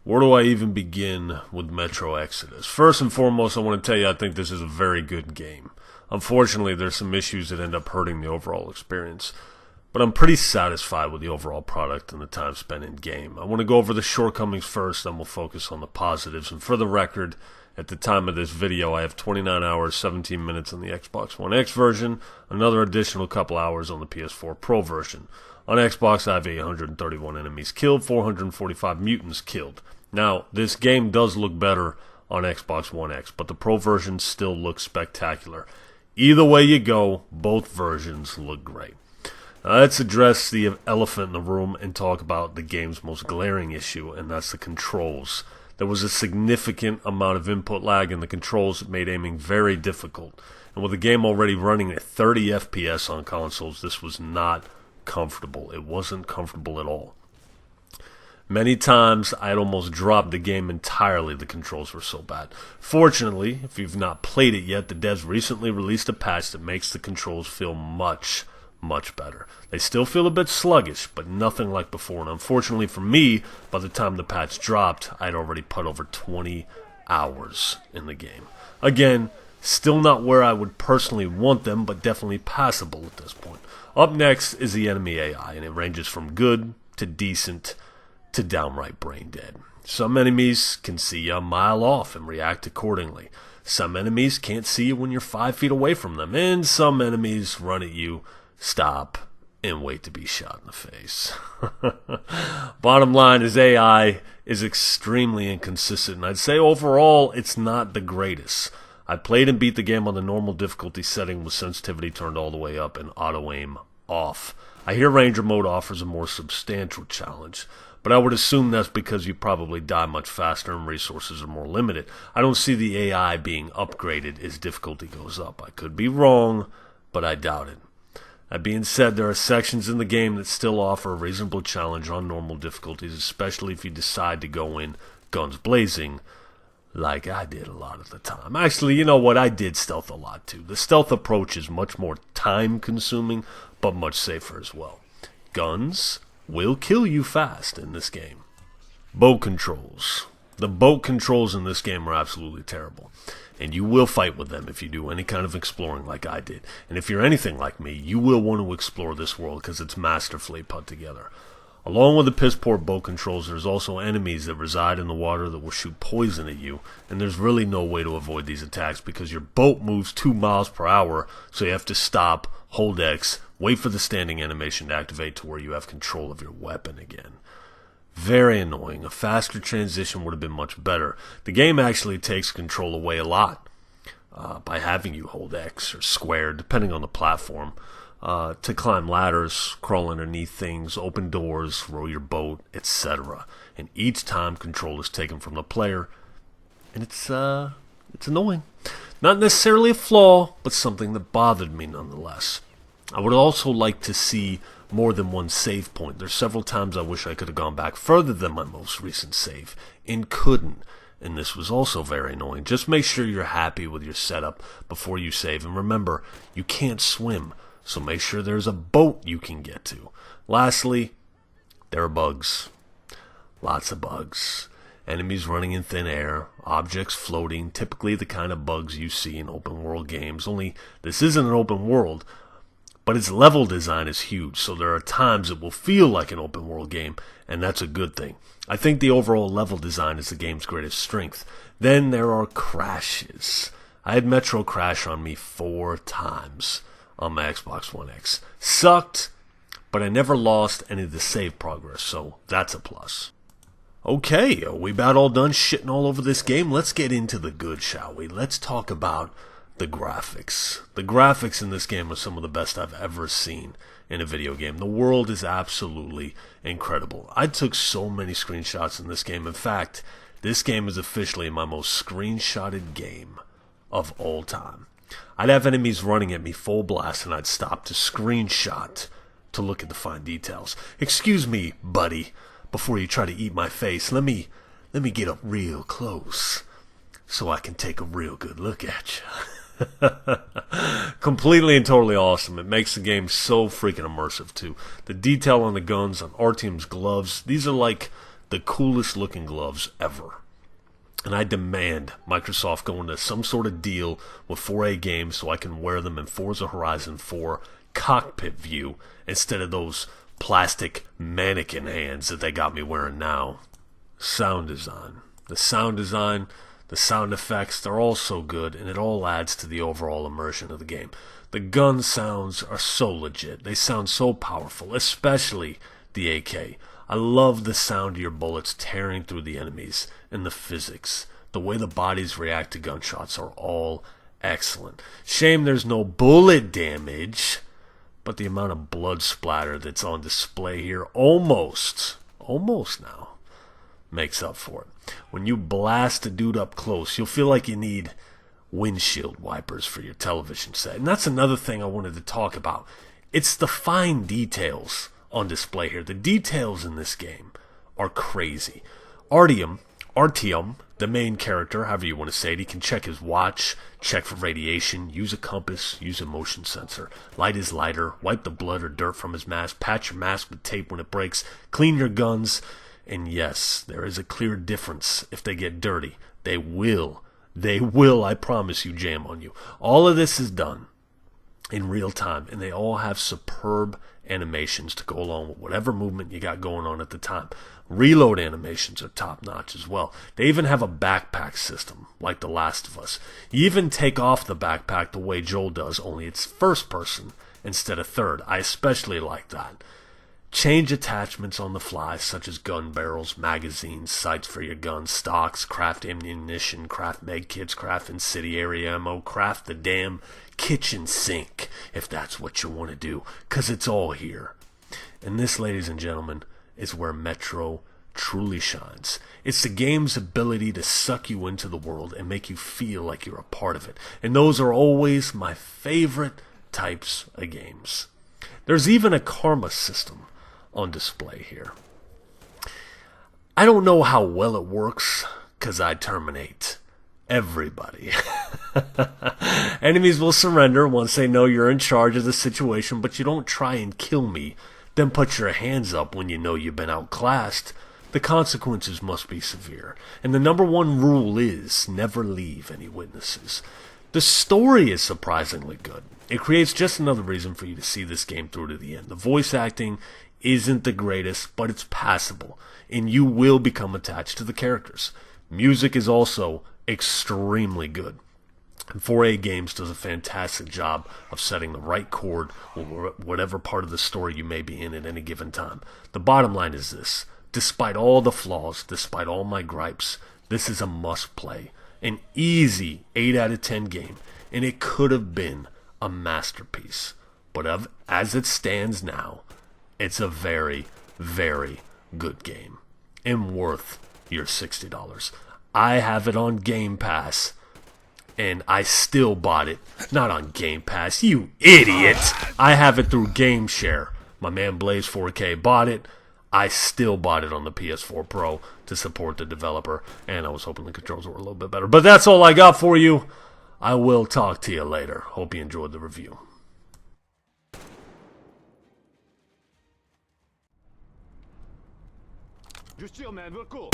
Where do I even begin with Metro Exodus? First and foremost, I want to tell you I think this is a very good game. Unfortunately, there's some issues that end up hurting the overall experience. But I'm pretty satisfied with the overall product and the time spent in game. I want to go over the shortcomings first, then we'll focus on the positives. And for the record, at the time of this video, I have 29 hours, 17 minutes on the Xbox One X version, another additional couple hours on the PS4 Pro version. On Xbox, I have 831 enemies killed, 445 mutants killed. Now, this game does look better on Xbox One X, but the Pro version still looks spectacular. Either way you go, both versions look great. Let's address the elephant in the room and talk about the game's most glaring issue, and that's the controls. There was a significant amount of input lag in the controls that made aiming very difficult. And with the game already running at 30 FPS on consoles, this was not comfortable. It wasn't comfortable at all. Many times, I'd almost dropped the game entirely. The controls were so bad. Fortunately, if you've not played it yet, the devs recently released a patch that makes the controls feel much better. They still feel a bit sluggish, but nothing like before. And unfortunately for me, by the time the patch dropped, I'd already put over 20 hours in the game. Again, still not where I would personally want them, but definitely passable at this point. Up next is the enemy AI, and it ranges from good to decent to downright brain dead. Some enemies can see you a mile off and react accordingly. Some enemies can't see you when you're 5 feet away from them, and some enemies run at you, stop, and wait to be shot in the face. Bottom line is AI is extremely inconsistent, and I'd say overall it's not the greatest. I played and beat the game on the normal difficulty setting with sensitivity turned all the way up and auto-aim off. I hear Ranger mode offers a more substantial challenge, but I would assume that's because you probably die much faster and resources are more limited. I don't see the AI being upgraded as difficulty goes up. I could be wrong, but I doubt it. That being said, there are sections in the game that still offer a reasonable challenge on normal difficulties, especially if you decide to go in guns blazing, like I did a lot of the time. Actually, you know what? I did stealth a lot too. The stealth approach is much more time-consuming, but much safer as well. Guns will kill you fast in this game. Boat controls. The boat controls in this game are absolutely terrible. And you will fight with them if you do any kind of exploring like I did. And if you're anything like me, you will want to explore this world because it's masterfully put together. Along with the piss-poor boat controls, there's also enemies that reside in the water that will shoot poison at you. And there's really no way to avoid these attacks because your boat moves 2 miles per hour, so you have to stop, hold X, wait for the standing animation to activate to where you have control of your weapon again. Very annoying. A faster transition would have been much better. The game actually takes control away a lot by having you hold X or square, depending on the platform, to climb ladders, crawl underneath things, open doors, row your boat, etc. And each time control is taken from the player, and it's annoying. Not necessarily a flaw, but something that bothered me nonetheless. I would also like to see more than one save point. There's several times I wish I could have gone back further than my most recent save, and couldn't. And this was also very annoying. Just make sure you're happy with your setup before you save. And remember, you can't swim, so make sure there's a boat you can get to. Lastly, there are bugs. Lots of bugs. Enemies running in thin air, objects floating, typically the kind of bugs you see in open world games. Only this isn't an open world, but its level design is huge, so there are times it will feel like an open world game, and that's a good thing. I think the overall level design is the game's greatest strength. Then there are crashes. I had Metro crash on me 4 times on my Xbox One X. Sucked, but I never lost any of the save progress, so that's a plus. Okay, are we about all done shitting all over this game? Let's get into the good, shall we? Let's talk about the graphics. The graphics in this game are some of the best I've ever seen in a video game. The world is absolutely incredible. I took so many screenshots in this game. In fact, this game is officially my most screenshotted game of all time. I'd have enemies running at me full blast and I'd stop to screenshot to look at the fine details. Excuse me, buddy, before you try to eat my face, let me get up real close so I can take a real good look at you. Completely and totally awesome. It makes the game so freaking immersive too. The detail on the guns, on Artyom's gloves, these are like the coolest looking gloves ever. And I demand Microsoft go into some sort of deal with 4A Games so I can wear them in Forza Horizon 4 cockpit view instead of those plastic mannequin hands that they got me wearing now. Sound design. The sound effects, they're all so good, and it all adds to the overall immersion of the game. The gun sounds are so legit. They sound so powerful, especially the AK. I love the sound of your bullets tearing through the enemies, and the physics. The way the bodies react to gunshots are all excellent. Shame there's no bullet damage, but the amount of blood splatter that's on display here almost now, makes up for it. When you blast a dude up close, you'll feel like you need windshield wipers for your television set. And that's another thing I wanted to talk about. It's the fine details on display here. The details in this game are crazy. Artyom, the main character, however you want to say it, he can check his watch, check for radiation, use a compass, use a motion sensor, light his lighter, wipe the blood or dirt from his mask, patch your mask with tape when it breaks, clean your guns, and yes, there is a clear difference if they get dirty. They will, I promise you, jam on you. All of this is done in real time, and they all have superb animations to go along with whatever movement you got going on at the time. Reload animations are top notch as well. They even have a backpack system like The Last of Us. You even take off the backpack the way Joel does, only it's first person instead of third. I especially like that. Change attachments on the fly, such as gun barrels, magazines, sights for your guns, stocks, craft ammunition, craft med kits, craft incendiary ammo, craft the damn kitchen sink, if that's what you want to do, because it's all here. And this, ladies and gentlemen, is where Metro truly shines. It's the game's ability to suck you into the world and make you feel like you're a part of it. And those are always my favorite types of games. There's even a karma system on display here. I don't know how well it works, because I terminate everybody. Enemies will surrender once they know you're in charge of the situation, but you don't try and kill me, then put your hands up when you know you've been outclassed. The consequences must be severe, and the number one rule is never leave any witnesses. The story is surprisingly good. It creates just another reason for you to see this game through to the end. The voice acting isn't the greatest, but it's passable, and you will become attached to the characters. Music is also extremely good. And 4A Games does a fantastic job of setting the right chord with whatever part of the story you may be in at any given time. The bottom line is this: despite all the flaws, despite all my gripes, this is a must-play. An easy 8 out of 10 game, and it could have been a masterpiece. But as it stands now, it's a very, very good game, and worth your $60. I have it on Game Pass, and I still bought it. Not on Game Pass, you idiot! I have it through Game Share. My man Blaze 4K bought it. I still bought it on the PS4 Pro to support the developer, and I was hoping the controls were a little bit better. But that's all I got for you. I will talk to you later. Hope you enjoyed the review. Just chill, man. We're cool.